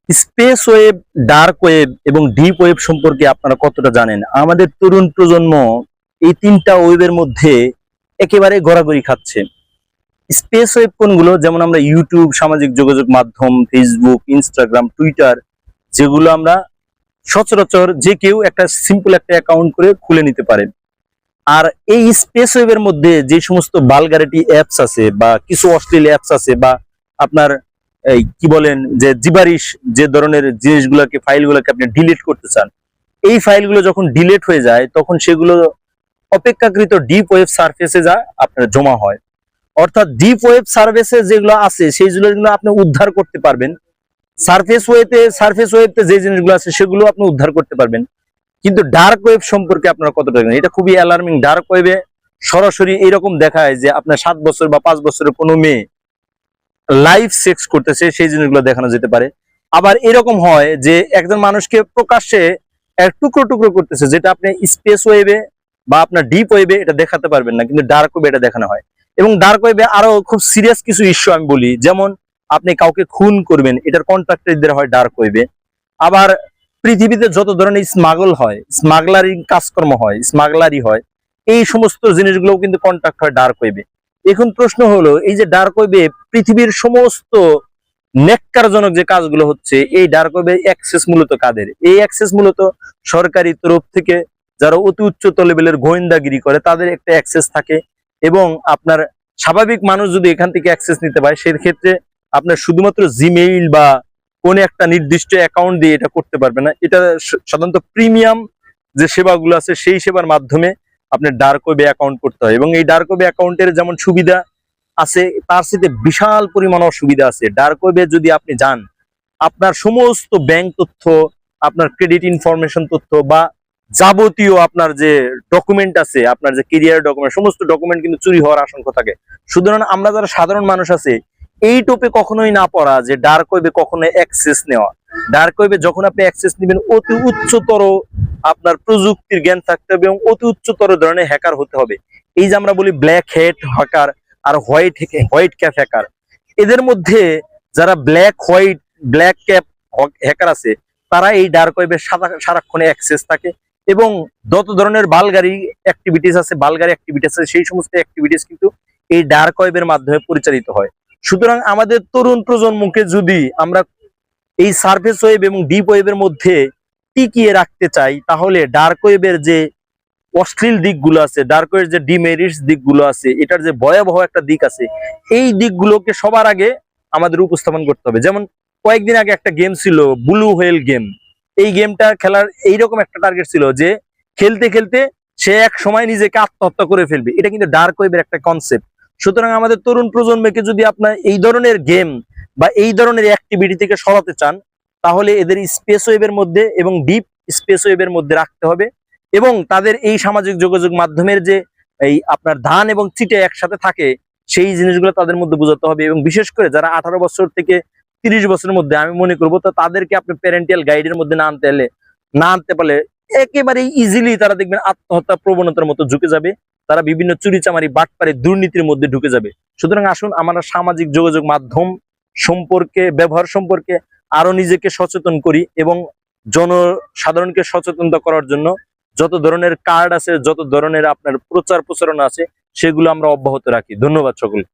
Space web, dark web এবং deep web সম্পর্কে আপনারা কতটা জানেন? আমাদের তরুণ প্রজন্ম এই তিনটা ওয়েবের মধ্যে একেবারে গড়াগড়ি খাচ্ছে। স্পেস ওয়েব কোনগুলো? যেমন আমরা ইউটিউব, সামাজিক যোগাযোগ মাধ্যম, ফেসবুক, ইনস্টাগ্রাম, টুইটার, যেগুলো আমরা সচরাচর যে কেউ একটা সিম্পল একটা অ্যাকাউন্ট করে খুলে নিতে পারে। আর এই স্পেস ওয়েবের মধ্যে যে সমস্ত বালগারিটি অ্যাপস আছে বা কিছু অশ্লীল অ্যাপস আছে বা আপনার এই কি বলেন যে জিবারিশ যে ধরনের জিনিসগুলোকে, ফাইলগুলোকে আপনি ডিলিট করতে চান, এই ফাইলগুলো যখন ডিলিট হয়ে যায় তখন সেগুলো অপেক্ষাকৃত ডিপ ওয়েব সার্ফেসে যা আপনার জমা হয়। অর্থাৎ ডিপ ওয়েব সার্ফেসে যেগুলো আছে সেইগুলো আপনি উদ্ধার করতে পারবেন। সার্ফেস ওয়েতে যে জিনিসগুলো আছে সেগুলো আপনি উদ্ধার করতে পারবেন। কিন্তু ডার্ক ওয়েব সম্পর্কে আপনারা কতটা জানেন? এটা খুবই অ্যালার্মিং। ডার্ক ওয়েবে সরাসরি এরকম দেখায় যে আপনার 7 বছর বা 5 বছরের কোনো মেয়ে লাইভ সেক্স করতেছে, সেই জিনিসগুলো দেখানো যেতে পারে। আবার এরকম হয় যে একজন মানুষকে প্রকাশ্যে টুকরো টুকরো করতেছে, যেটা আপনি স্পেস ওয়েবে বা আপনার ডিপ ওয়েবে এটা দেখাতে পারবেন না, কিন্তু ডার্ক ওয়েবে এটা দেখানো হয়। এবং ডার্ক ওয়েবে আরো খুব সিরিয়াস কিছু ইস্যু আমি বলি, যেমন আপনি কাউকে খুন করবেন, এটার কন্ট্রাক্টরদের হয় ডার্ক ওয়েবে। আবার পৃথিবীতে যত ধরনের স্মাগল হয়, স্মাগলারিং কাজকর্ম হয়, স্মাগলারি হয়, এই সমস্ত জিনিসগুলো কিন্তু কন্ট্রাক্ট হয় ডার্ক ওয়েবে। এখন প্রশ্ন হলো, এই যে ডার্ক ওয়েবে পৃথিবীর সমস্ত নেককারজনক যে কাজগুলো হচ্ছে, এই ডার্ক ওয়েবে অ্যাক্সেস মূলত কাদের? এই অ্যাক্সেস মূলত সরকারি তরফ থেকে যারা অতি উচ্চ লেভেলের গোয়েন্দাগিরি করে তাদের একটা অ্যাক্সেস থাকে। এবং আপনার স্বাভাবিক মানুষ যদি এখান থেকে অ্যাক্সেস নিতে পারে, সেক্ষেত্রে আপনার শুধুমাত্র জিমেইল বা কোন একটা নির্দিষ্ট অ্যাকাউন্ট দিয়ে এটা করতে পারবে না। এটা সাধারণত প্রিমিয়াম যে সেবাগুলো আছে সেই সেবার মাধ্যমে আপনার ডার্ক ওয়েবে অ্যাকাউন্ট করতে হয়। এবং এই ডার্ক ওয়েবে অ্যাকাউন্টের যেমন সুবিধা আছে, তার সাথে বিশাল পরিমাণ অসুবিধা আছে। ডার্ক ওয়েবে যদি আপনি যান, আপনার সমস্ত ব্যাংক তথ্য, আপনার ক্রেডিট ইনফরমেশন তথ্য বা যাবতীয় আপনার যে ডকুমেন্ট আছে, আপনার যে কেরিয়ার ডকুমেন্ট, সমস্ত ডকুমেন্ট কিন্তু চুরি হওয়ার আশঙ্কা থাকে। সুতরাং আমরা যারা সাধারণ মানুষ আছে, এই টোপে কখনোই না পড়া যে ডার্ক ওয়েবে কখনো অ্যাক্সেস নেওয়া। ডার্ক ওয়েবে যখন আপনি অ্যাক্সেস নেবেন, অতি উচ্চতর আপনার প্রযুক্তির জ্ঞান থাকতে হবে এবং অতি উচ্চতর ধরনের হ্যাকার হতে হবে। এই যে আমরা বলি ব্ল্যাক হ্যাট হ্যাকার আর হোয়াইট ক্যাপ হ্যাকার, এদের মধ্যে যারা ব্ল্যাক ক্যাপ হ্যাকার আছে, তারা এই ডার্ক ওয়েবে সারাক্ষণে অ্যাক্সেস থাকে এবং যত ধরনের বালগারি অ্যাক্টিভিটিস আছে, সেই সমস্ত অ্যাক্টিভিটিস কিন্তু এই ডার্ক ওয়েবের মাধ্যমে পরিচালিত হয়। সুতরাং আমাদের তরুণ প্রজন্মকে যদি আমরা এই সার্ফেস ওয়েব এবং ডিপ ওয়েবের মধ্যে টিকিয়ে রাখতে চাই, তাহলে ডার্ক ওয়েবের যে অশ্লীল দিকগুলো আছে, ডার্ক ওয়েবের যে ডিমেরিটস দিকগুলো আছে, এটার যে ভয়াবহ একটা দিক আছে, এই দিকগুলোকে সবার আগে আমাদের উপস্থাপন করতে হবে। যেমন কয়েকদিন আগে একটা গেম ছিল, ব্লু হোয়েল গেম। এই গেমটা খেলার এইরকম একটা টার্গেট ছিল যে খেলতে খেলতে সে এক সময় নিজেকে আত্মহত্যা করে ফেলবে। এটা কিন্তু ডার্ক ওয়েবের একটা কনসেপ্ট। সুতরাং আমাদের তরুণ প্রজন্মকে যদি আপনার এই ধরনের গেম বা এই ধরনের অ্যাক্টিভিটি থেকে সরাতে চান, তাহলে এদের স্পেস ওয়েবের মধ্যে এবং ডিপ স্পেস ওয়েবের মধ্যে রাখতে হবে। এবং তাদের এই সামাজিক যোগাযোগ মাধ্যমের যে এই আপনার ধান এবং চিটে একসাথে থাকে, সেই জিনিসগুলো তাদের মধ্যে বোঝাতে হবে। এবং বিশেষ করে যারা 18 বছর থেকে 30 বছরের মধ্যে, আমি মনে করবো তো তাদেরকে আপনি প্যারেন্টাল গাইডের মধ্যে না আনতে পারলে একেবারে ইজিলি তারা দেখবেন আত্মহত্যা প্রবণতার মতো ঝুঁকে যাবে। তারা বিভিন্ন চুরিচামারি, বাটপারি, দুর্নীতির মধ্যে ঢুকে যাবে। সুতরাং আসুন আমরা সামাজিক যোগাযোগ মাধ্যম ব্যবহার সম্পর্কে আরো নিজেকে সচেতন করি এবং জনসাধারণকে সচেতনতা করার জন্য যত ধরনের কার্ড আছে, যত ধরনের আপনার প্রচার প্রচারণা আছে, সেগুলো আমরা অব্যাহত রাখি। ধন্যবাদ সকলকে।